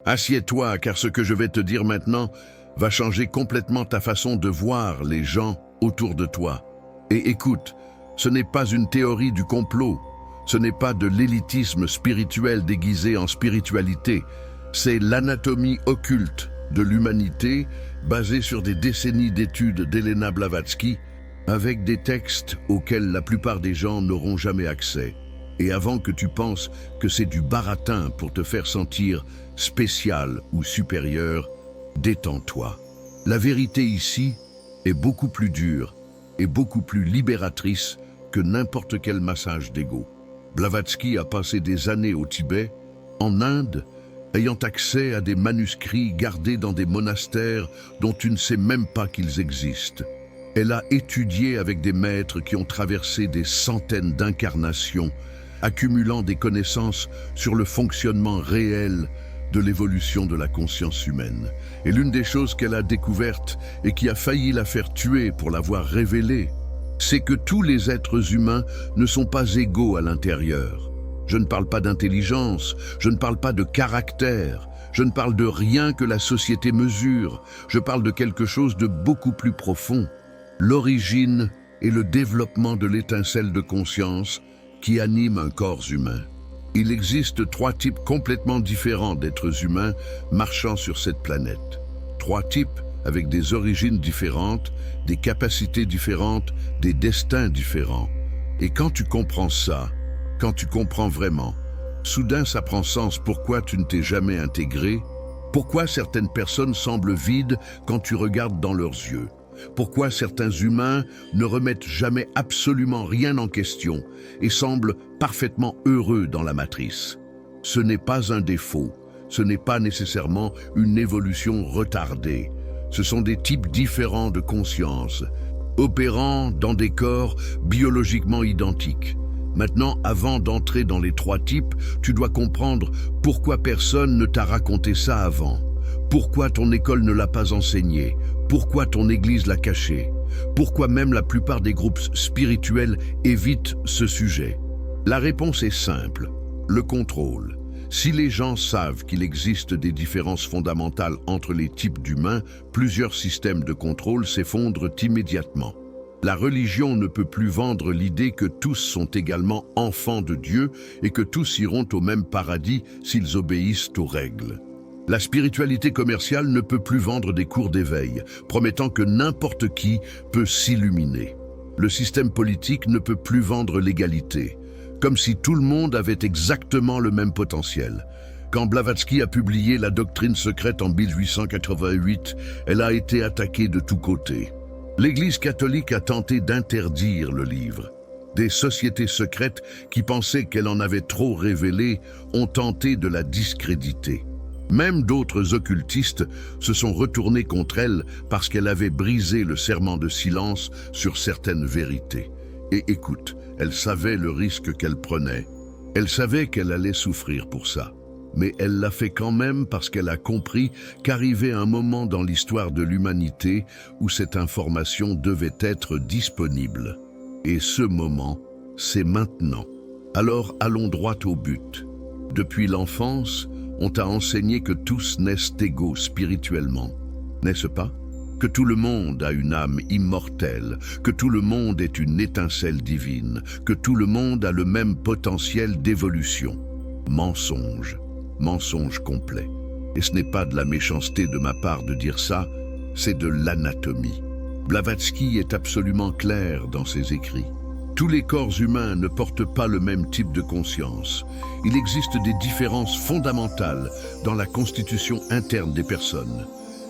Assieds-toi, car ce que je vais te dire maintenant va changer complètement ta façon de voir les gens autour de toi. Et écoute, ce n'est pas une théorie du complot, ce n'est pas de l'élitisme spirituel déguisé en spiritualité, c'est l'anatomie occulte de l'humanité basée sur des décennies d'études d'Elena Blavatsky avec des textes auxquels la plupart des gens n'auront jamais accès. Et avant que tu penses que c'est du baratin pour te faire sentir spécial ou supérieur, détends-toi. La vérité ici est beaucoup plus dure et beaucoup plus libératrice que n'importe quel massage d'ego. Blavatsky a passé des années au Tibet, en Inde, ayant accès à des manuscrits gardés dans des monastères dont tu ne sais même pas qu'ils existent. Elle a étudié avec des maîtres qui ont traversé des centaines d'incarnations, accumulant des connaissances sur le fonctionnement réel de l'évolution de la conscience humaine. Et l'une des choses qu'elle a découvertes et qui a failli la faire tuer pour l'avoir révélée, c'est que tous les êtres humains ne sont pas égaux à l'intérieur. Je ne parle pas d'intelligence, je ne parle pas de caractère, je ne parle de rien que la société mesure, je parle de quelque chose de beaucoup plus profond, l'origine et le développement de l'étincelle de conscience qui anime un corps humain. Il existe 3 types complètement différents d'êtres humains marchant sur cette planète. 3 types avec des origines différentes, des capacités différentes, des destins différents. Et quand tu comprends ça, quand tu comprends vraiment, soudain ça prend sens pourquoi tu ne t'es jamais intégré, pourquoi certaines personnes semblent vides quand tu regardes dans leurs yeux, pourquoi certains humains ne remettent jamais absolument rien en question et semblent parfaitement heureux dans la matrice. Ce n'est pas un défaut, ce n'est pas nécessairement une évolution retardée. Ce sont des types différents de conscience, opérant dans des corps biologiquement identiques. Maintenant, avant d'entrer dans les 3 types, tu dois comprendre pourquoi personne ne t'a raconté ça avant. Pourquoi ton école ne l'a pas enseigné? Pourquoi ton église l'a caché? Pourquoi même la plupart des groupes spirituels évitent ce sujet? La réponse est simple, le contrôle. Si les gens savent qu'il existe des différences fondamentales entre les types d'humains, plusieurs systèmes de contrôle s'effondrent immédiatement. La religion ne peut plus vendre l'idée que tous sont également enfants de Dieu et que tous iront au même paradis s'ils obéissent aux règles. La spiritualité commerciale ne peut plus vendre des cours d'éveil, promettant que n'importe qui peut s'illuminer. Le système politique ne peut plus vendre l'égalité, comme si tout le monde avait exactement le même potentiel. Quand Blavatsky a publié La doctrine secrète en 1888, elle a été attaquée de tous côtés. L'Église catholique a tenté d'interdire le livre. Des sociétés secrètes qui pensaient qu'elle en avait trop révélé ont tenté de la discréditer. Même d'autres occultistes se sont retournés contre elle parce qu'elle avait brisé le serment de silence sur certaines vérités. Et écoute, elle savait le risque qu'elle prenait. Elle savait qu'elle allait souffrir pour ça. Mais elle l'a fait quand même parce qu'elle a compris qu'arrivait un moment dans l'histoire de l'humanité où cette information devait être disponible. Et ce moment, c'est maintenant. Alors allons droit au but. Depuis l'enfance, on t'a enseigné que tous naissent égaux spirituellement, n'est-ce pas? Que tout le monde a une âme immortelle, que tout le monde est une étincelle divine, que tout le monde a le même potentiel d'évolution. Mensonge, mensonge complet. Et ce n'est pas de la méchanceté de ma part de dire ça, c'est de l'anatomie. Blavatsky est absolument clair dans ses écrits. Tous les corps humains ne portent pas le même type de conscience. Il existe des différences fondamentales dans la constitution interne des personnes.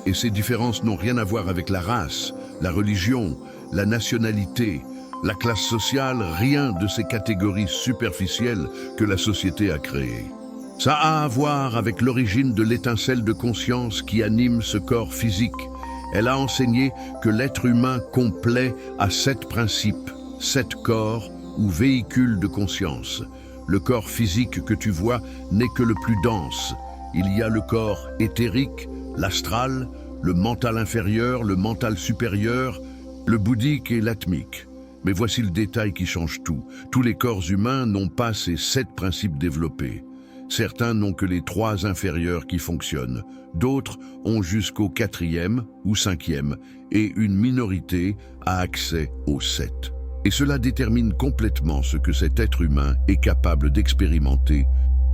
Et ces différences n'ont rien à voir avec la race, la religion, la nationalité, la classe sociale, rien de ces catégories superficielles que la société a créées. Ça a à voir avec l'origine de l'étincelle de conscience qui anime ce corps physique. Elle a enseigné que l'être humain complet a 7 principes, 7 corps ou véhicules de conscience. Le corps physique que tu vois n'est que le plus dense. Il y a le corps éthérique, l'astral, le mental inférieur, le mental supérieur, le bouddhique et l'atmique. Mais voici le détail qui change tout. Tous les corps humains n'ont pas ces 7 principes développés. Certains n'ont que les 3 inférieurs qui fonctionnent, d'autres ont jusqu'au 4e ou 5e, et une minorité a accès au 7. Et cela détermine complètement ce que cet être humain est capable d'expérimenter,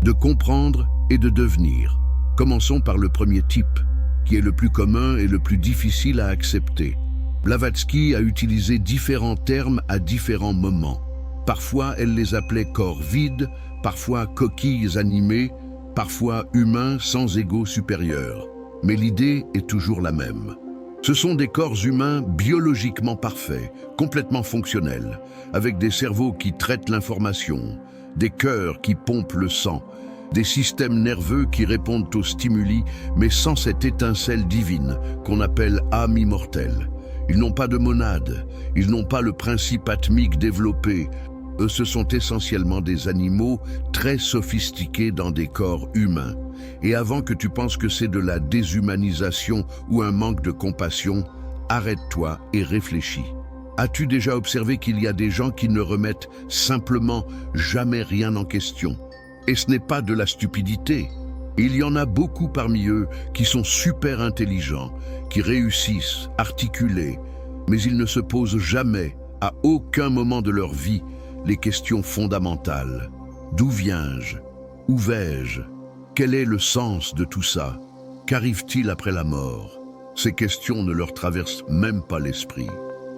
de comprendre et de devenir. Commençons par le premier type, qui est le plus commun et le plus difficile à accepter. Blavatsky a utilisé différents termes à différents moments. Parfois, elle les appelait corps vides, parfois coquilles animées, parfois humains sans ego supérieur. Mais l'idée est toujours la même. Ce sont des corps humains biologiquement parfaits, complètement fonctionnels, avec des cerveaux qui traitent l'information, des cœurs qui pompent le sang, des systèmes nerveux qui répondent aux stimuli, mais sans cette étincelle divine qu'on appelle âme immortelle. Ils n'ont pas de monade, ils n'ont pas le principe atmique développé. Eux, ce sont essentiellement des animaux très sophistiqués dans des corps humains. Et avant que tu penses que c'est de la déshumanisation ou un manque de compassion, arrête-toi et réfléchis. As-tu déjà observé qu'il y a des gens qui ne remettent simplement jamais rien en question? Et ce n'est pas de la stupidité. Il y en a beaucoup parmi eux qui sont super intelligents, qui réussissent, articulés, mais ils ne se posent jamais, à aucun moment de leur vie, les questions fondamentales. D'où viens-je? Où vais-je? Quel est le sens de tout ça? Qu'arrive-t-il après la mort? Ces questions ne leur traversent même pas l'esprit.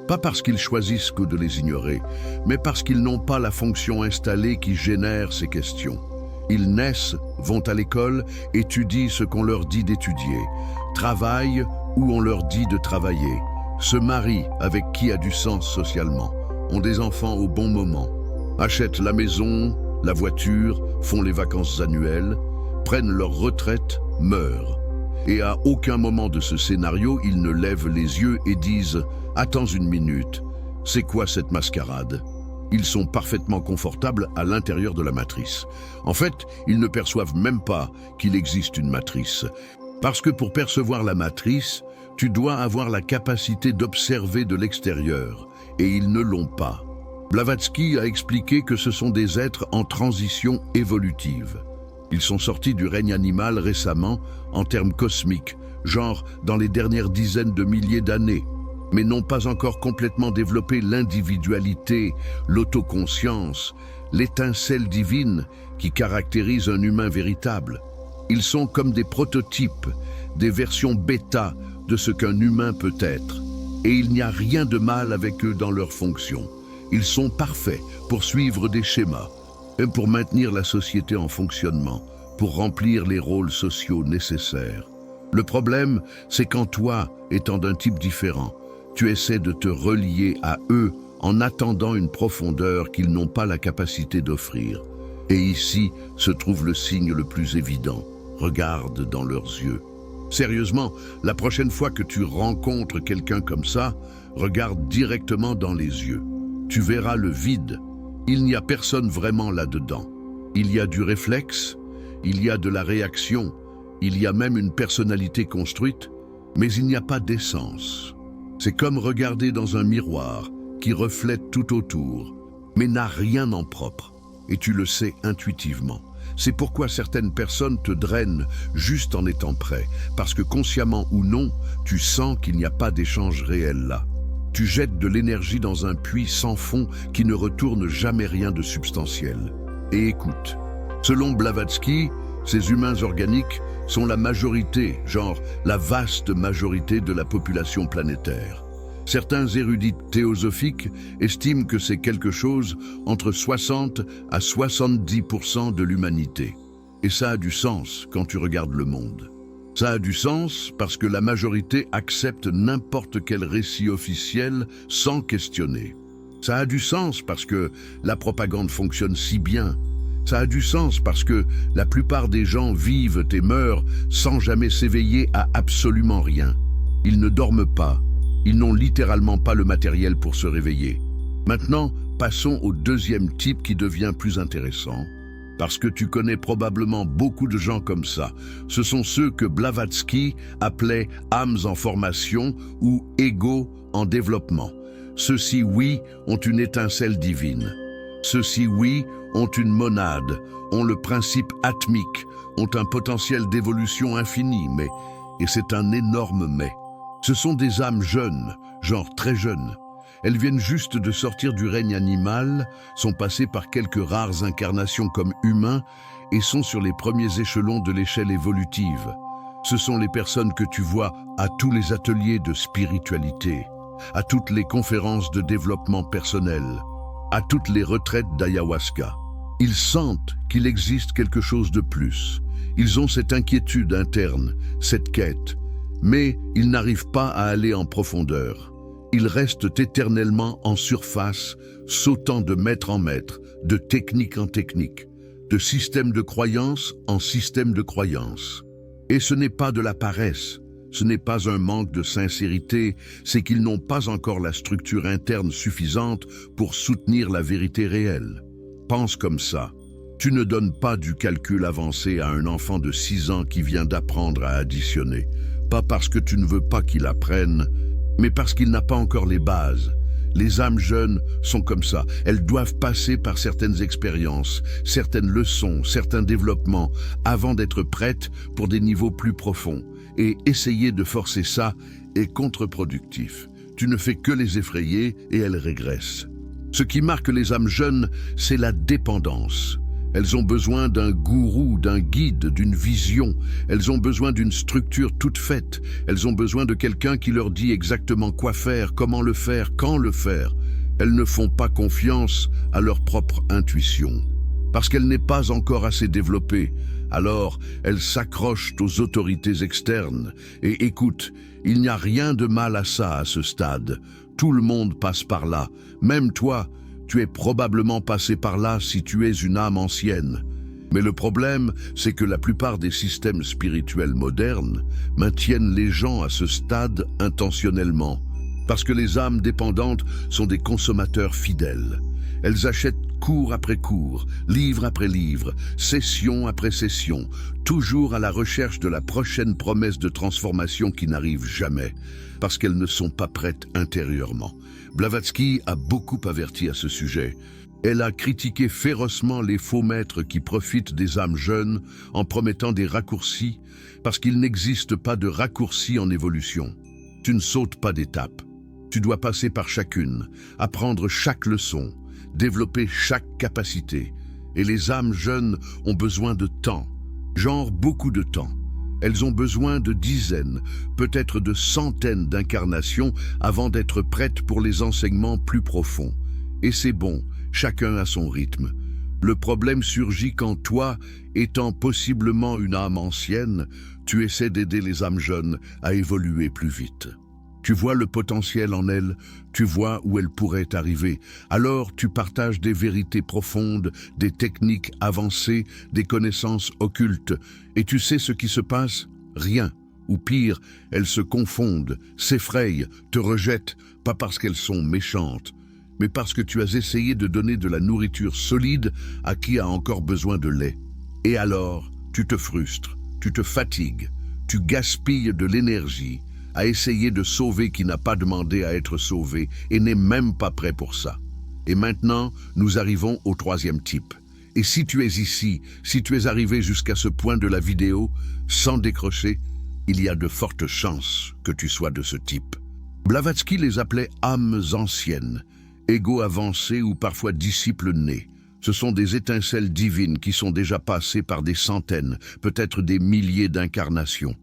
Pas parce qu'ils choisissent que de les ignorer, mais parce qu'ils n'ont pas la fonction installée qui génère ces questions. Ils naissent, vont à l'école, étudient ce qu'on leur dit d'étudier, travaillent où on leur dit de travailler, se marient avec qui a du sens socialement, ont des enfants au bon moment, achètent la maison, la voiture, font les vacances annuelles, prennent leur retraite, meurent. Et à aucun moment de ce scénario, ils ne lèvent les yeux et disent « Attends une minute, c'est quoi cette mascarade ?» Ils sont parfaitement confortables à l'intérieur de la matrice. En fait, ils ne perçoivent même pas qu'il existe une matrice. Parce que pour percevoir la matrice, tu dois avoir la capacité d'observer de l'extérieur, et ils ne l'ont pas. Blavatsky a expliqué que ce sont des êtres en transition évolutive. Ils sont sortis du règne animal récemment, en termes cosmiques, genre dans les dernières dizaines de milliers d'années, mais n'ont pas encore complètement développé l'individualité, l'autoconscience, l'étincelle divine qui caractérise un humain véritable. Ils sont comme des prototypes, des versions bêta de ce qu'un humain peut être. Et il n'y a rien de mal avec eux dans leur fonction. Ils sont parfaits pour suivre des schémas, et pour maintenir la société en fonctionnement, pour remplir les rôles sociaux nécessaires. Le problème, c'est quand toi, étant d'un type différent, tu essaies de te relier à eux en attendant une profondeur qu'ils n'ont pas la capacité d'offrir. Et ici se trouve le signe le plus évident. Regarde dans leurs yeux. Sérieusement, la prochaine fois que tu rencontres quelqu'un comme ça, regarde directement dans les yeux. Tu verras le vide. Il n'y a personne vraiment là-dedans. Il y a du réflexe, il y a de la réaction, il y a même une personnalité construite, mais il n'y a pas d'essence. C'est comme regarder dans un miroir qui reflète tout autour, mais n'a rien en propre, et tu le sais intuitivement. C'est pourquoi certaines personnes te drainent juste en étant prêt, parce que consciemment ou non, tu sens qu'il n'y a pas d'échange réel là. Tu jettes de l'énergie dans un puits sans fond qui ne retourne jamais rien de substantiel. Et écoute, selon Blavatsky, ces humains organiques sont la majorité, genre la vaste majorité de la population planétaire. Certains érudits théosophiques estiment que c'est quelque chose entre 60 à 70% de l'humanité. Et ça a du sens quand tu regardes le monde. Ça a du sens parce que la majorité accepte n'importe quel récit officiel sans questionner. Ça a du sens parce que la propagande fonctionne si bien. Ça a du sens parce que la plupart des gens vivent et meurent sans jamais s'éveiller à absolument rien. Ils ne dorment pas. Ils n'ont littéralement pas le matériel pour se réveiller. Maintenant, passons au deuxième type qui devient plus intéressant. Parce que tu connais probablement beaucoup de gens comme ça. Ce sont ceux que Blavatsky appelait âmes en formation ou égos en développement. Ceux-ci, oui, ont une étincelle divine. Ceux-ci, oui, ont une monade, ont le principe atmique, ont un potentiel d'évolution infini, mais, et c'est un énorme mais, ce sont des âmes jeunes, genre très jeunes. Elles viennent juste de sortir du règne animal, sont passées par quelques rares incarnations comme humains et sont sur les premiers échelons de l'échelle évolutive. Ce sont les personnes que tu vois à tous les ateliers de spiritualité, à toutes les conférences de développement personnel, à toutes les retraites d'ayahuasca. Ils sentent qu'il existe quelque chose de plus. Ils ont cette inquiétude interne, cette quête, mais ils n'arrivent pas à aller en profondeur. Ils restent éternellement en surface, sautant de maître en maître, de technique en technique, de système de croyance en système de croyance. Et ce n'est pas de la paresse, ce n'est pas un manque de sincérité, c'est qu'ils n'ont pas encore la structure interne suffisante pour soutenir la vérité réelle. Pense comme ça. Tu ne donnes pas du calcul avancé à un enfant de 6 ans qui vient d'apprendre à additionner. Pas parce que tu ne veux pas qu'il apprenne, mais parce qu'il n'a pas encore les bases. Les âmes jeunes sont comme ça. Elles doivent passer par certaines expériences, certaines leçons, certains développements, avant d'être prêtes pour des niveaux plus profonds. Et essayer de forcer ça est contre-productif. Tu ne fais que les effrayer et elles régressent. Ce qui marque les âmes jeunes, c'est la dépendance. Elles ont besoin d'un gourou, d'un guide, d'une vision. Elles ont besoin d'une structure toute faite. Elles ont besoin de quelqu'un qui leur dit exactement quoi faire, comment le faire, quand le faire. Elles ne font pas confiance à leur propre intuition. Parce qu'elle n'est pas encore assez développée. Alors, elles s'accrochent aux autorités externes. Et écoute, il n'y a rien de mal à ça à ce stade. Tout le monde passe par là. Même toi, tu es probablement passé par là si tu es une âme ancienne. Mais le problème, c'est que la plupart des systèmes spirituels modernes maintiennent les gens à ce stade intentionnellement. Parce que les âmes dépendantes sont des consommateurs fidèles. Elles achètent cours après cours, livre après livre, session après session, toujours à la recherche de la prochaine promesse de transformation qui n'arrive jamais, parce qu'elles ne sont pas prêtes intérieurement. Blavatsky a beaucoup averti à ce sujet. Elle a critiqué férocement les faux maîtres qui profitent des âmes jeunes en promettant des raccourcis, parce qu'il n'existe pas de raccourcis en évolution. Tu ne sautes pas d'étape. Tu dois passer par chacune, apprendre chaque leçon, développer chaque capacité. Et les âmes jeunes ont besoin de temps, genre beaucoup de temps. Elles ont besoin de dizaines, peut-être de centaines d'incarnations avant d'être prêtes pour les enseignements plus profonds. Et c'est bon, chacun a son rythme. Le problème surgit quand toi, étant possiblement une âme ancienne, tu essaies d'aider les âmes jeunes à évoluer plus vite. Tu vois le potentiel en elles, tu vois où elles pourraient arriver. Alors tu partages des vérités profondes, des techniques avancées, des connaissances occultes. Et tu sais ce qui se passe? Rien. Ou pire, elles se confondent, s'effrayent, te rejettent, pas parce qu'elles sont méchantes, mais parce que tu as essayé de donner de la nourriture solide à qui a encore besoin de lait. Et alors, tu te frustres, tu te fatigues, tu gaspilles de l'énergie à essayer de sauver qui n'a pas demandé à être sauvé et n'est même pas prêt pour ça. Et maintenant, nous arrivons au troisième type. Et si tu es ici, si tu es arrivé jusqu'à ce point de la vidéo, sans décrocher, il y a de fortes chances que tu sois de ce type. Blavatsky les appelait âmes anciennes, égos avancés ou parfois disciples nés. Ce sont des étincelles divines qui sont déjà passées par des centaines, peut-être des milliers d'incarnations.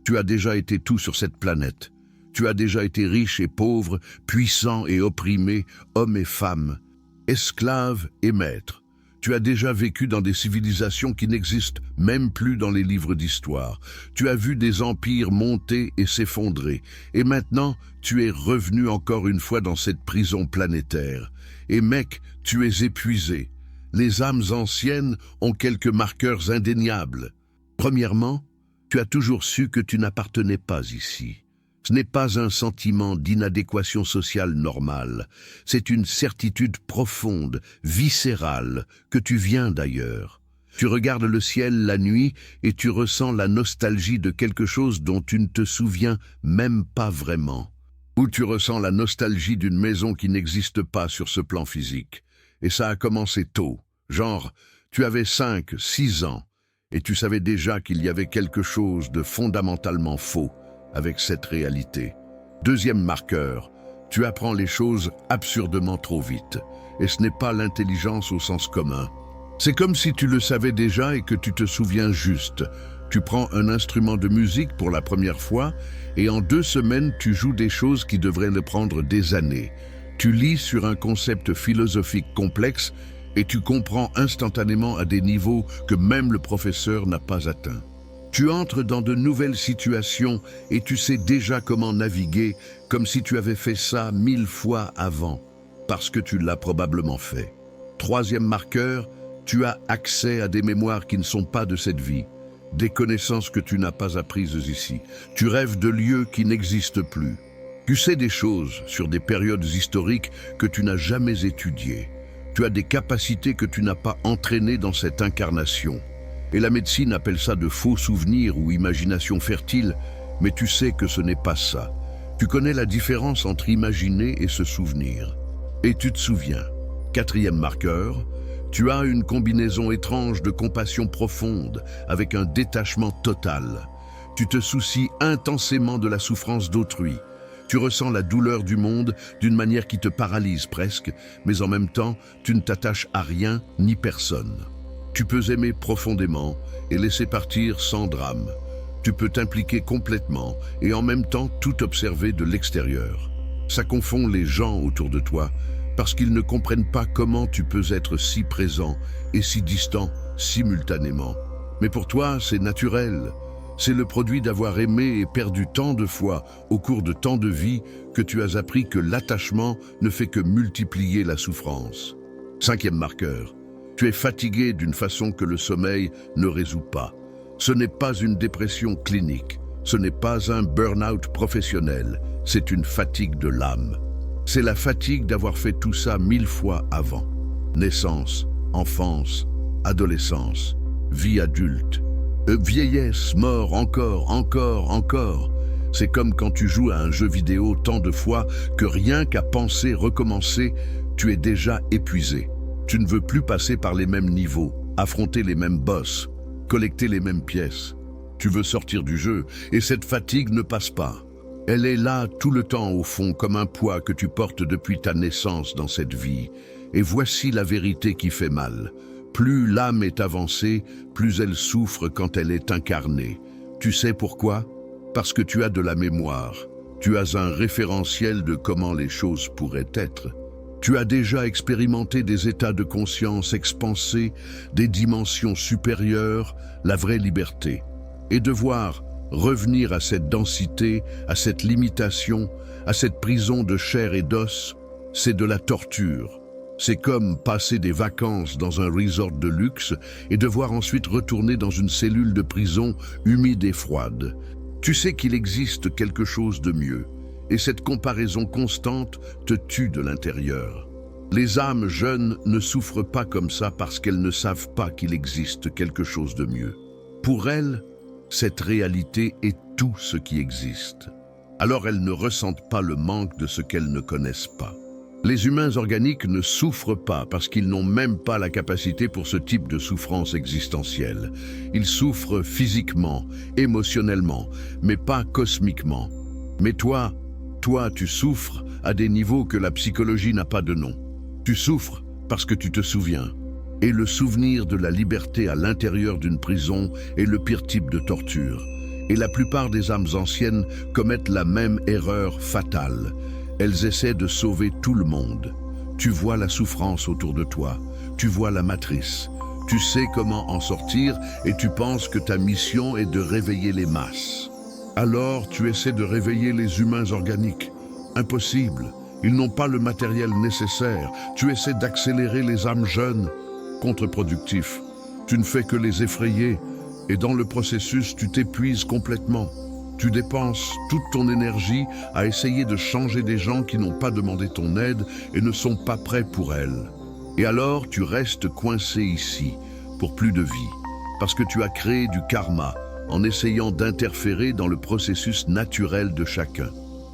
Tu as déjà été tout sur cette planète. Tu as déjà été riche et pauvre, puissant et opprimé, homme et femme, esclave et maître. Tu as déjà vécu dans des civilisations qui n'existent même plus dans les livres d'histoire. Tu as vu des empires monter et s'effondrer. Et maintenant, tu es revenu encore une fois dans cette prison planétaire. Et mec, tu es épuisé. Les âmes anciennes ont quelques marqueurs indéniables. Premièrement, tu as toujours su que tu n'appartenais pas ici. Ce n'est pas un sentiment d'inadéquation sociale normale. C'est une certitude profonde, viscérale, que tu viens d'ailleurs. Tu regardes le ciel la nuit et tu ressens la nostalgie de quelque chose dont tu ne te souviens même pas vraiment. Ou tu ressens la nostalgie d'une maison qui n'existe pas sur ce plan physique. Et ça a commencé tôt. Genre, Tu avais 5, 6 ans, et tu savais déjà qu'il y avait quelque chose de fondamentalement faux avec cette réalité. Deuxième marqueur, tu apprends les choses absurdement trop vite, et ce n'est pas l'intelligence au sens commun. C'est comme si tu le savais déjà et que tu te souviens juste. Tu prends un instrument de musique pour la première fois, et en 2 semaines, tu joues des choses qui devraient le prendre des années. Tu lis sur un concept philosophique complexe, et tu comprends instantanément à des niveaux que même le professeur n'a pas atteints. Tu entres dans de nouvelles situations et tu sais déjà comment naviguer comme si tu avais fait ça 1000 fois avant, parce que tu l'as probablement fait. Troisième marqueur, tu as accès à des mémoires qui ne sont pas de cette vie, des connaissances que tu n'as pas apprises ici. Tu rêves de lieux qui n'existent plus. Tu sais des choses sur des périodes historiques que tu n'as jamais étudiées. Tu as des capacités que tu n'as pas entraînées dans cette incarnation. Et la médecine appelle ça de faux souvenirs ou imagination fertile, mais tu sais que ce n'est pas ça. Tu connais la différence entre imaginer et se souvenir. Et tu te souviens. Quatrième marqueur, tu as une combinaison étrange de compassion profonde avec un détachement total. Tu te soucies intensément de la souffrance d'autrui. Tu ressens la douleur du monde d'une manière qui te paralyse presque, mais en même temps, tu ne t'attaches à rien ni personne. Tu peux aimer profondément et laisser partir sans drame. Tu peux t'impliquer complètement et en même temps tout observer de l'extérieur. Ça confond les gens autour de toi parce qu'ils ne comprennent pas comment tu peux être si présent et si distant simultanément. Mais pour toi, c'est naturel. C'est le produit d'avoir aimé et perdu tant de fois au cours de tant de vies que tu as appris que l'attachement ne fait que multiplier la souffrance. Cinquième marqueur, tu es fatigué d'une façon que le sommeil ne résout pas. Ce n'est pas une dépression clinique, ce n'est pas un burn-out professionnel, c'est une fatigue de l'âme. C'est la fatigue d'avoir fait tout ça 1000 fois avant. Naissance, enfance, adolescence, vie adulte. Vieillesse, mort, encore. C'est comme quand tu joues à un jeu vidéo tant de fois que rien qu'à penser recommencer, tu es déjà épuisé. Tu ne veux plus passer par les mêmes niveaux, affronter les mêmes boss, collecter les mêmes pièces. Tu veux sortir du jeu et cette fatigue ne passe pas. Elle est là tout le temps au fond comme un poids que tu portes depuis ta naissance dans cette vie. Et voici la vérité qui fait mal. Plus l'âme est avancée, plus elle souffre quand elle est incarnée. Tu sais pourquoi? Parce que tu as de la mémoire. Tu as un référentiel de comment les choses pourraient être. Tu as déjà expérimenté des états de conscience expansés, des dimensions supérieures, la vraie liberté. Et devoir revenir à cette densité, à cette limitation, à cette prison de chair et d'os, c'est de la torture. C'est comme passer des vacances dans un resort de luxe et devoir ensuite retourner dans une cellule de prison humide et froide. Tu sais qu'il existe quelque chose de mieux, et cette comparaison constante te tue de l'intérieur. Les âmes jeunes ne souffrent pas comme ça parce qu'elles ne savent pas qu'il existe quelque chose de mieux. Pour elles, cette réalité est tout ce qui existe. Alors elles ne ressentent pas le manque de ce qu'elles ne connaissent pas. Les humains organiques ne souffrent pas parce qu'ils n'ont même pas la capacité pour ce type de souffrance existentielle. Ils souffrent physiquement, émotionnellement, mais pas cosmiquement. Mais toi, tu souffres à des niveaux que la psychologie n'a pas de nom. Tu souffres parce que tu te souviens. Et le souvenir de la liberté à l'intérieur d'une prison est le pire type de torture. Et la plupart des âmes anciennes commettent la même erreur fatale. Elles essaient de sauver tout le monde. Tu vois la souffrance autour de toi, tu vois la matrice. Tu sais comment en sortir et tu penses que ta mission est de réveiller les masses. Alors tu essaies de réveiller les humains organiques. Impossible, ils n'ont pas le matériel nécessaire. Tu essaies d'accélérer les âmes jeunes. Contre-productif, tu ne fais que les effrayer et dans le processus tu t'épuises complètement. Tu dépenses toute ton énergie à essayer de changer des gens qui n'ont pas demandé ton aide et ne sont pas prêts pour elle. Et alors tu restes coincé ici pour plus de vie, parce que tu as créé du karma en essayant d'interférer dans le processus naturel de chacun.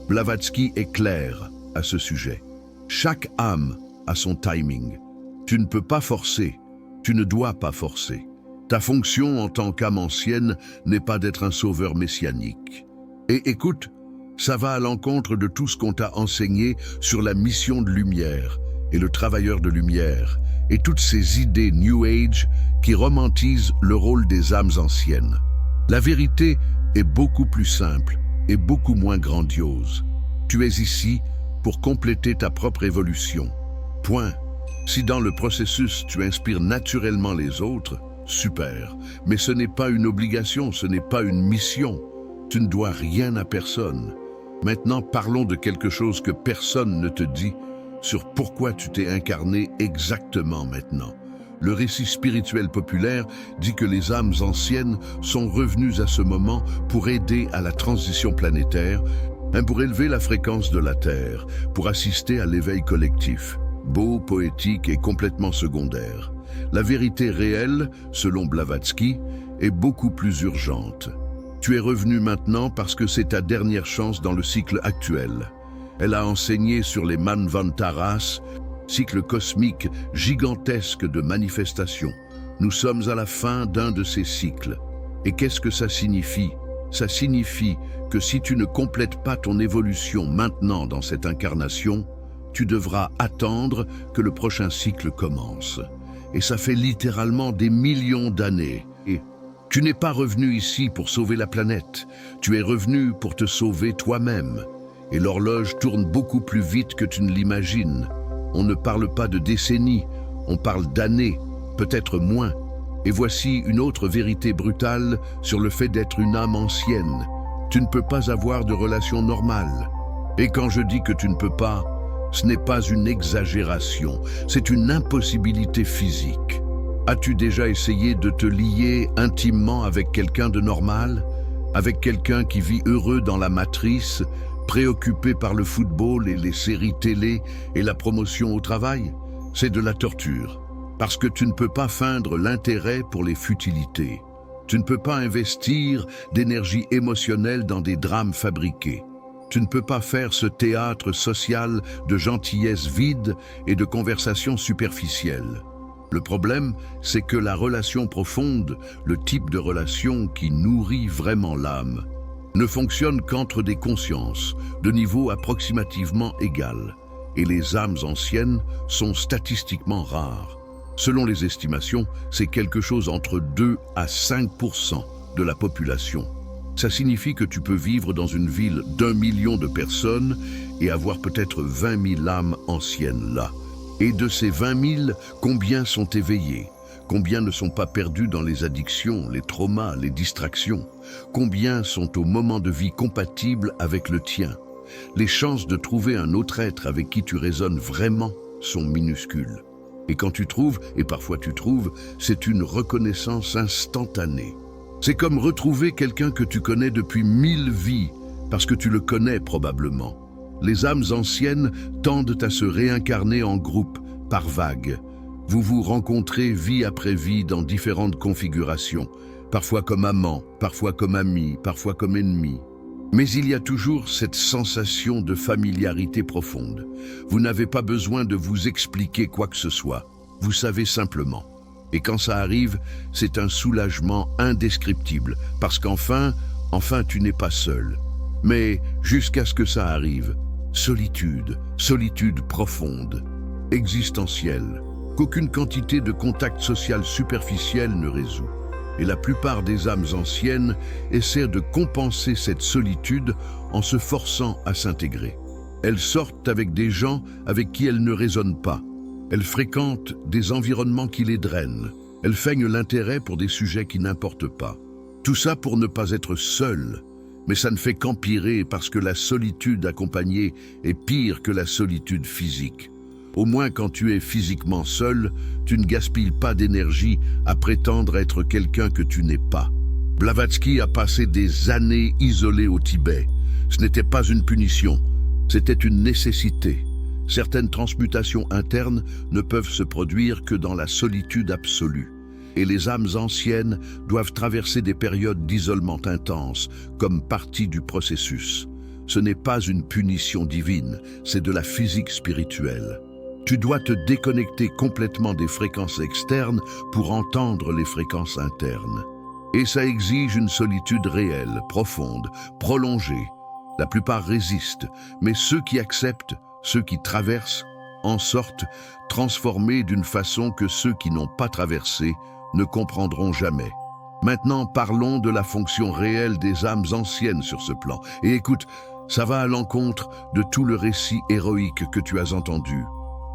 Blavatsky est clair à ce sujet. Chaque âme a son timing. Tu ne peux pas forcer, Tu ne dois pas forcer. Ta fonction en tant qu'âme ancienne n'est pas d'être un sauveur messianique. Et écoute, ça va à l'encontre de tout ce qu'on t'a enseigné sur la mission de lumière et le travailleur de lumière et toutes ces idées New Age qui romantisent le rôle des âmes anciennes. La vérité est beaucoup plus simple et beaucoup moins grandiose. Tu es ici pour compléter ta propre évolution. Point. Si dans le processus tu inspires naturellement les autres, super. Mais ce n'est pas une obligation, ce n'est pas une mission. Tu ne dois rien à personne. Maintenant, parlons de quelque chose que personne ne te dit, sur pourquoi tu t'es incarné exactement maintenant. Le récit spirituel populaire dit que les âmes anciennes sont revenues à ce moment pour aider à la transition planétaire, pour élever la fréquence de la Terre, pour assister à l'éveil collectif. Beau, poétique et complètement secondaire. La vérité réelle, selon Blavatsky, est beaucoup plus urgente. Tu es revenu maintenant parce que c'est ta dernière chance dans le cycle actuel. Elle a enseigné sur les Manvantaras, cycle cosmique gigantesque de manifestations. Nous sommes à la fin d'un de ces cycles. Et qu'est-ce que ça signifie? Ça signifie que si tu ne complètes pas ton évolution maintenant dans cette incarnation, tu devras attendre que le prochain cycle commence. Et ça fait littéralement des millions d'années. Et tu n'es pas revenu ici pour sauver la planète. Tu es revenu pour te sauver toi-même. Et l'horloge tourne beaucoup plus vite que tu ne l'imagines. On ne parle pas de décennies, on parle d'années, peut-être moins. Et voici une autre vérité brutale sur le fait d'être une âme ancienne. Tu ne peux pas avoir de relation normale. Et quand je dis que tu ne peux pas, ce n'est pas une exagération, c'est une impossibilité physique. As-tu déjà essayé de te lier intimement avec quelqu'un de normal? Avec quelqu'un qui vit heureux dans la matrice, préoccupé par le football et les séries télé et la promotion au travail? C'est de la torture. Parce que tu ne peux pas feindre l'intérêt pour les futilités. Tu ne peux pas investir d'énergie émotionnelle dans des drames fabriqués. Tu ne peux pas faire ce théâtre social de gentillesse vide et de conversations superficielles. Le problème, c'est que la relation profonde, le type de relation qui nourrit vraiment l'âme, ne fonctionne qu'entre des consciences de niveau approximativement égal. Et les âmes anciennes sont statistiquement rares. Selon les estimations, c'est quelque chose entre 2 à 5% de la population. Ça signifie que tu peux vivre dans une ville d'1 million de personnes et avoir peut-être 20 000 âmes anciennes là. Et de ces 20 000, combien sont éveillés? Combien ne sont pas perdus dans les addictions, les traumas, les distractions? Combien sont au moment de vie compatibles avec le tien? Les chances de trouver un autre être avec qui tu résonnes vraiment sont minuscules. Et quand tu trouves, et parfois tu trouves, c'est une reconnaissance instantanée. C'est comme retrouver quelqu'un que tu connais depuis 1000 vies, parce que tu le connais probablement. Les âmes anciennes tendent à se réincarner en groupe, par vagues. Vous vous rencontrez vie après vie dans différentes configurations, parfois comme amants, parfois comme amis, parfois comme ennemis. Mais il y a toujours cette sensation de familiarité profonde. Vous n'avez pas besoin de vous expliquer quoi que ce soit. Vous savez simplement. Et quand ça arrive, c'est un soulagement indescriptible, parce qu'enfin tu n'es pas seul. Mais jusqu'à ce que ça arrive, solitude profonde, existentielle, qu'aucune quantité de contact social superficiel ne résout. Et la plupart des âmes anciennes essaient de compenser cette solitude en se forçant à s'intégrer. Elles sortent avec des gens avec qui elles ne raisonnent pas. Elles fréquentent des environnements qui les drainent. Elles feignent l'intérêt pour des sujets qui n'importent pas. Tout ça pour ne pas être seules. Mais ça ne fait qu'empirer parce que la solitude accompagnée est pire que la solitude physique. Au moins quand tu es physiquement seul, tu ne gaspilles pas d'énergie à prétendre être quelqu'un que tu n'es pas. Blavatsky a passé des années isolé au Tibet. Ce n'était pas une punition, c'était une nécessité. Certaines transmutations internes ne peuvent se produire que dans la solitude absolue. Et les âmes anciennes doivent traverser des périodes d'isolement intense comme partie du processus. Ce n'est pas une punition divine, c'est de la physique spirituelle. Tu dois te déconnecter complètement des fréquences externes pour entendre les fréquences internes. Et ça exige une solitude réelle, profonde, prolongée. La plupart résistent, mais ceux qui acceptent, ceux qui traversent, en sortent transformés d'une façon que ceux qui n'ont pas traversé ne comprendront jamais. Maintenant, parlons de la fonction réelle des âmes anciennes sur ce plan. Et écoute, ça va à l'encontre de tout le récit héroïque que tu as entendu.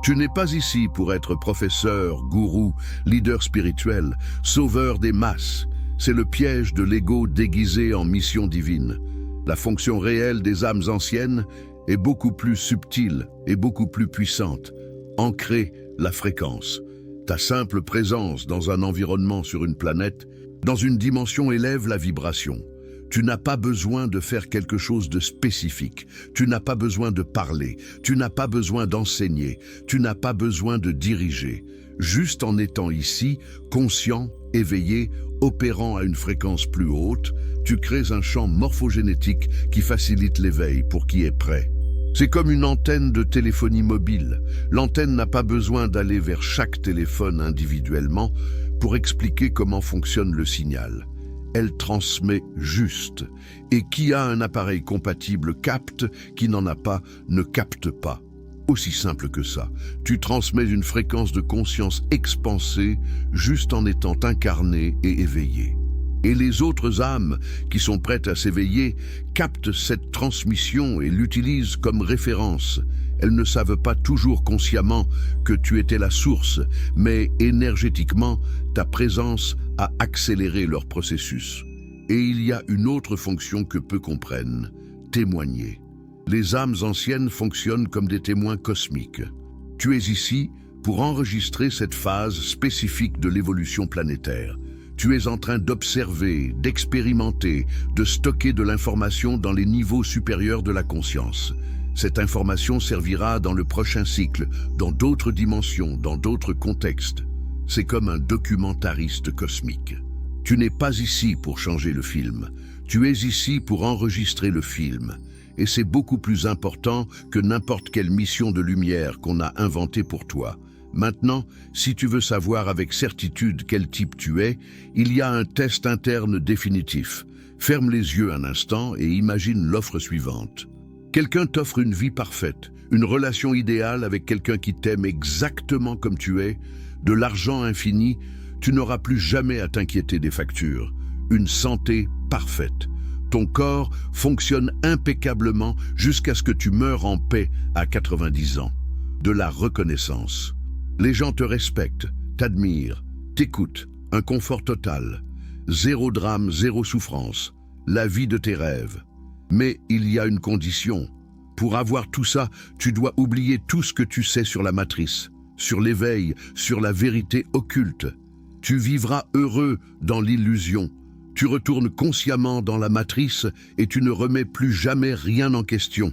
Tu n'es pas ici pour être professeur, gourou, leader spirituel, sauveur des masses. C'est le piège de l'ego déguisé en mission divine. La fonction réelle des âmes anciennes est beaucoup plus subtile et beaucoup plus puissante. Ancrer la fréquence. Ta simple présence dans un environnement sur une planète, dans une dimension élève la vibration. Tu n'as pas besoin de faire quelque chose de spécifique. Tu n'as pas besoin de parler. Tu n'as pas besoin d'enseigner. Tu n'as pas besoin de diriger. Juste en étant ici, conscient, éveillé, opérant à une fréquence plus haute, tu crées un champ morphogénétique qui facilite l'éveil pour qui est prêt. C'est comme une antenne de téléphonie mobile. L'antenne n'a pas besoin d'aller vers chaque téléphone individuellement pour expliquer comment fonctionne le signal. Elle transmet juste. Et qui a un appareil compatible capte, qui n'en a pas ne capte pas. Aussi simple que ça. Tu transmets une fréquence de conscience expansée juste en étant incarné et éveillé. Et les autres âmes qui sont prêtes à s'éveiller captent cette transmission et l'utilisent comme référence. Elles ne savent pas toujours consciemment que tu étais la source, mais énergétiquement, ta présence a accéléré leur processus. Et il y a une autre fonction que peu comprennent, témoigner. Les âmes anciennes fonctionnent comme des témoins cosmiques. Tu es ici pour enregistrer cette phase spécifique de l'évolution planétaire. Tu es en train d'observer, d'expérimenter, de stocker de l'information dans les niveaux supérieurs de la conscience. Cette information servira dans le prochain cycle, dans d'autres dimensions, dans d'autres contextes. C'est comme un documentariste cosmique. Tu n'es pas ici pour changer le film. Tu es ici pour enregistrer le film. Et c'est beaucoup plus important que n'importe quelle mission de lumière qu'on a inventée pour toi. Maintenant, si tu veux savoir avec certitude quel type tu es, il y a un test interne définitif. Ferme les yeux un instant et imagine l'offre suivante. Quelqu'un t'offre une vie parfaite, une relation idéale avec quelqu'un qui t'aime exactement comme tu es, de l'argent infini, tu n'auras plus jamais à t'inquiéter des factures, une santé parfaite. Ton corps fonctionne impeccablement jusqu'à ce que tu meures en paix à 90 ans. De la reconnaissance. Les gens te respectent, t'admirent, t'écoutent, un confort total. Zéro drame, zéro souffrance. La vie de tes rêves. Mais il y a une condition. Pour avoir tout ça, tu dois oublier tout ce que tu sais sur la matrice, sur l'éveil, sur la vérité occulte. Tu vivras heureux dans l'illusion. Tu retournes consciemment dans la matrice et tu ne remets plus jamais rien en question.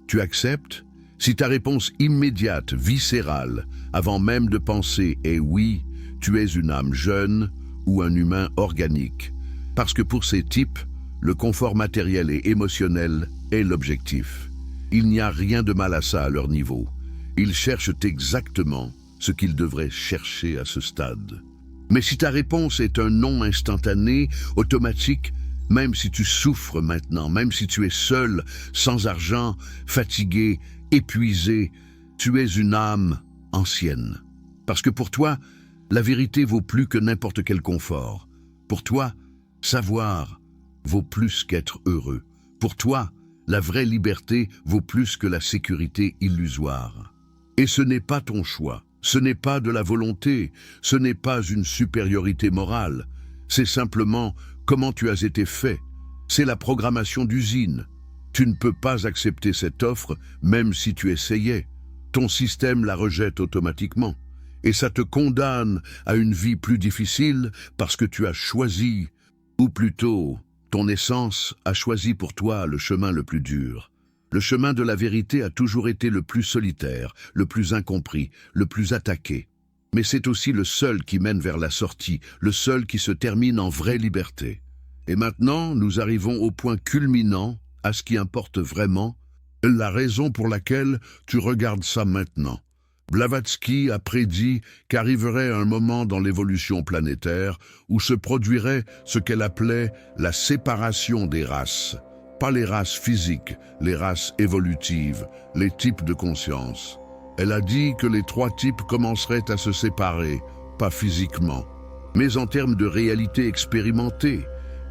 Tu acceptes? Si ta réponse immédiate, viscérale, avant même de penser est oui, tu es une âme jeune ou un humain organique. Parce que pour ces types, le confort matériel et émotionnel est l'objectif. Il n'y a rien de mal à ça à leur niveau. Ils cherchent exactement ce qu'ils devraient chercher à ce stade. Mais si ta réponse est un non instantané, automatique, même si tu souffres maintenant, même si tu es seul, sans argent, fatigué, épuisé, tu es une âme ancienne. Parce que pour toi, la vérité vaut plus que n'importe quel confort. Pour toi, savoir vaut plus qu'être heureux. Pour toi, la vraie liberté vaut plus que la sécurité illusoire. Et ce n'est pas ton choix, ce n'est pas de la volonté, ce n'est pas une supériorité morale. C'est simplement comment tu as été fait. C'est la programmation d'usine. Tu ne peux pas accepter cette offre, même si tu essayais. Ton système la rejette automatiquement. Et ça te condamne à une vie plus difficile parce que tu as choisi, ou plutôt, ton essence a choisi pour toi le chemin le plus dur. Le chemin de la vérité a toujours été le plus solitaire, le plus incompris, le plus attaqué. Mais c'est aussi le seul qui mène vers la sortie, le seul qui se termine en vraie liberté. Et maintenant, nous arrivons au point culminant, à ce qui importe vraiment, la raison pour laquelle tu regardes ça maintenant. Blavatsky a prédit qu'arriverait un moment dans l'évolution planétaire où se produirait ce qu'elle appelait la séparation des races. Pas les races physiques, les races évolutives, les types de conscience. Elle a dit que les 3 types commenceraient à se séparer, pas physiquement, mais en termes de réalité expérimentée.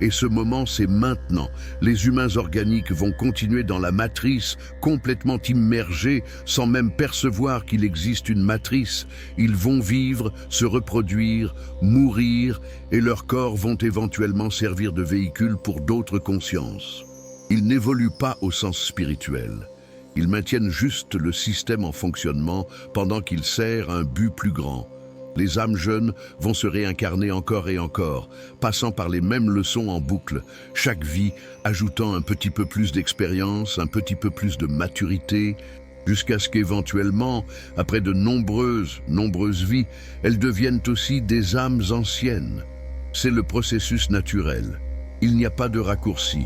Et ce moment, c'est maintenant. Les humains organiques vont continuer dans la matrice, complètement immergés, sans même percevoir qu'il existe une matrice. Ils vont vivre, se reproduire, mourir, et leurs corps vont éventuellement servir de véhicule pour d'autres consciences. Ils n'évoluent pas au sens spirituel. Ils maintiennent juste le système en fonctionnement pendant qu'il sert un but plus grand. Les âmes jeunes vont se réincarner encore et encore, passant par les mêmes leçons en boucle, chaque vie ajoutant un petit peu plus d'expérience, un petit peu plus de maturité, jusqu'à ce qu'éventuellement, après de nombreuses vies, elles deviennent aussi des âmes anciennes. C'est le processus naturel. Il n'y a pas de raccourci.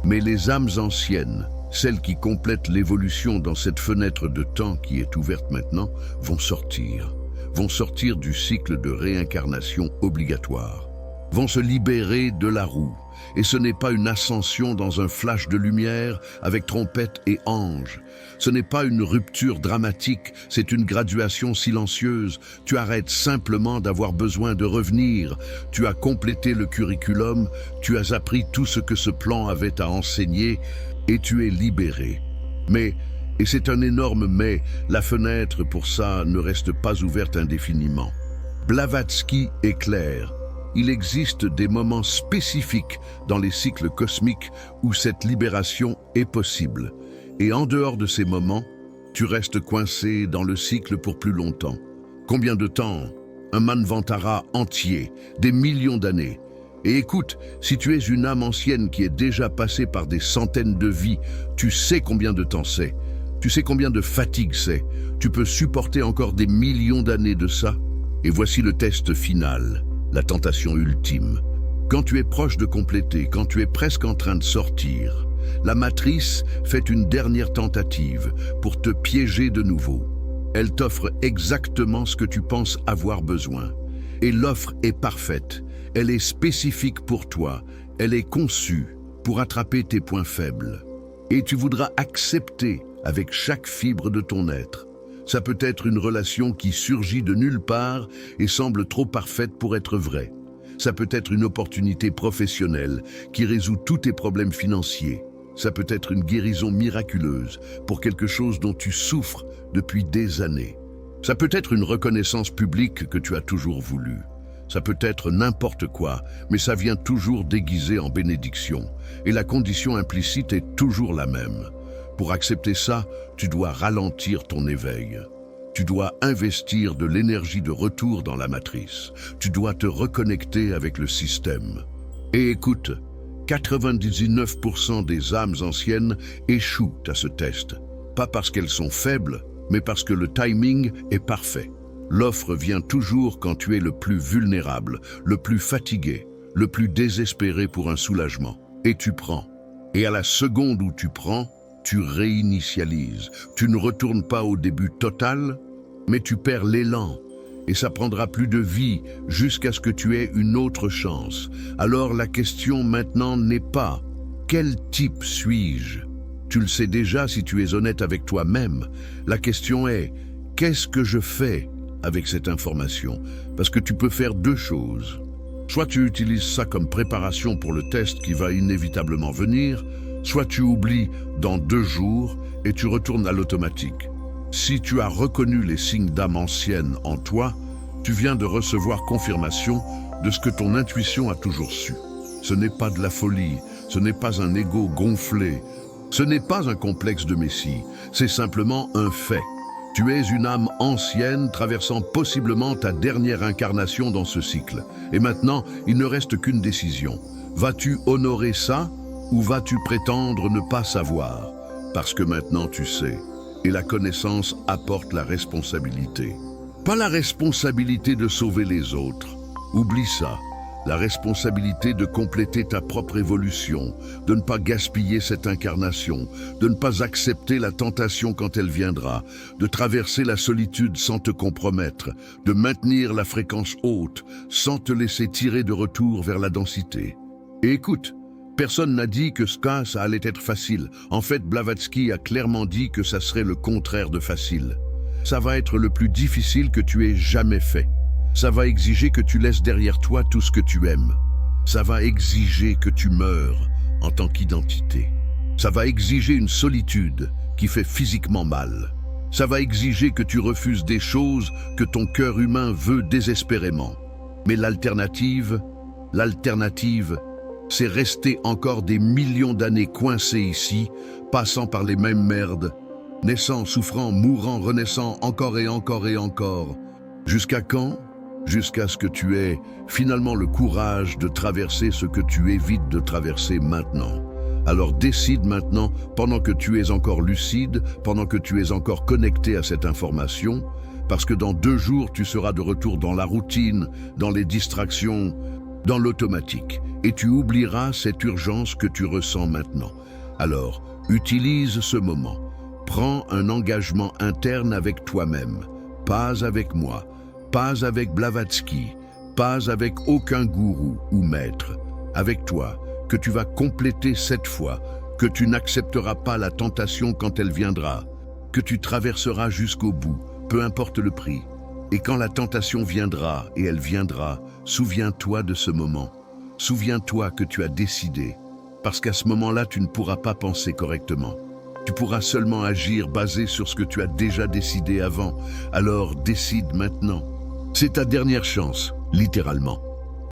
Mais les âmes anciennes, celles qui complètent l'évolution dans cette fenêtre de temps qui est ouverte maintenant, vont sortir du cycle de réincarnation obligatoire, vont se libérer de la roue. Et ce n'est pas une ascension dans un flash de lumière avec trompette et ange. Ce n'est pas une rupture dramatique, c'est une graduation silencieuse. Tu arrêtes simplement d'avoir besoin de revenir. Tu as complété le curriculum, tu as appris tout ce que ce plan avait à enseigner et tu es libéré. Mais, et c'est un énorme mais, la fenêtre pour ça ne reste pas ouverte indéfiniment. Blavatsky est clair. Il existe des moments spécifiques dans les cycles cosmiques où cette libération est possible. Et en dehors de ces moments, tu restes coincé dans le cycle pour plus longtemps. Combien de temps? Un manvantara entier, des millions d'années. Et écoute, si tu es une âme ancienne qui est déjà passée par des centaines de vies, tu sais combien de temps c'est. Tu sais combien de fatigue c'est. Tu peux supporter encore des millions d'années de ça. Et voici le test final. La tentation ultime. Quand tu es proche de compléter, quand tu es presque en train de sortir, la matrice fait une dernière tentative pour te piéger de nouveau. Elle t'offre exactement ce que tu penses avoir besoin. Et l'offre est parfaite. Elle est spécifique pour toi. Elle est conçue pour attraper tes points faibles. Et tu voudras accepter avec chaque fibre de ton être. Ça peut être une relation qui surgit de nulle part et semble trop parfaite pour être vraie. Ça peut être une opportunité professionnelle qui résout tous tes problèmes financiers. Ça peut être une guérison miraculeuse pour quelque chose dont tu souffres depuis des années. Ça peut être une reconnaissance publique que tu as toujours voulu. Ça peut être n'importe quoi, mais ça vient toujours déguisé en bénédiction. Et la condition implicite est toujours la même. Pour accepter ça, tu dois ralentir ton éveil. Tu dois investir de l'énergie de retour dans la matrice. Tu dois te reconnecter avec le système. Et écoute, 99% des âmes anciennes échouent à ce test. Pas parce qu'elles sont faibles, mais parce que le timing est parfait. L'offre vient toujours quand tu es le plus vulnérable, le plus fatigué, le plus désespéré pour un soulagement. Et tu prends. Et à la seconde où tu prends, tu réinitialises. Tu ne retournes pas au début total, mais tu perds l'élan. Et ça prendra plus de vie jusqu'à ce que tu aies une autre chance. Alors la question maintenant n'est pas « quel type suis-je » Tu le sais déjà si tu es honnête avec toi-même. La question est « qu'est-ce que je fais ?» avec cette information, parce que tu peux faire 2 choses. Soit tu utilises ça comme préparation pour le test qui va inévitablement venir, soit tu oublies dans 2 jours et tu retournes à l'automatique. Si tu as reconnu les signes d'âme ancienne en toi, tu viens de recevoir confirmation de ce que ton intuition a toujours su. Ce n'est pas de la folie, ce n'est pas un ego gonflé, ce n'est pas un complexe de messie, c'est simplement un fait. Tu es une âme ancienne traversant possiblement ta dernière incarnation dans ce cycle. Et maintenant, il ne reste qu'une décision. Vas-tu honorer ça ou vas-tu prétendre ne pas savoir? Parce que maintenant tu sais. Et la connaissance apporte la responsabilité. Pas la responsabilité de sauver les autres. Oublie ça. la responsabilité de compléter ta propre évolution, de ne pas gaspiller cette incarnation, de ne pas accepter la tentation quand elle viendra, de traverser la solitude sans te compromettre, de maintenir la fréquence haute sans te laisser tirer de retour vers la densité. Et écoute, personne n'a dit que ça allait être facile. En fait, Blavatsky a clairement dit que ça serait le contraire de facile. Ça va être le plus difficile que tu aies jamais fait. Ça va exiger que tu laisses derrière toi tout ce que tu aimes. Ça va exiger que tu meurs en tant qu'identité. Ça va exiger une solitude qui fait physiquement mal. Ça va exiger que tu refuses des choses que ton cœur humain veut désespérément. Mais l'alternative, c'est rester encore des millions d'années coincés ici, passant par les mêmes merdes, naissant, souffrant, mourant, renaissant encore et encore et encore. Jusqu'à quand ? Jusqu'à ce que tu aies finalement le courage de traverser ce que tu évites de traverser maintenant. Alors décide maintenant, pendant que tu es encore lucide, pendant que tu es encore connecté à cette information, parce que dans 2 jours, tu seras de retour dans la routine, dans les distractions, dans l'automatique, et tu oublieras cette urgence que tu ressens maintenant. Alors, utilise ce moment. Prends un engagement interne avec toi-même, pas avec moi, pas avec Blavatsky, pas avec aucun gourou ou maître, avec toi, que tu vas compléter cette fois, que tu n'accepteras pas la tentation quand elle viendra, que tu traverseras jusqu'au bout, peu importe le prix. Et quand la tentation viendra, et elle viendra, souviens-toi de ce moment. Souviens-toi que tu as décidé, parce qu'à ce moment-là, tu ne pourras pas penser correctement. Tu pourras seulement agir basé sur ce que tu as déjà décidé avant. Alors décide maintenant. C'est ta dernière chance, littéralement.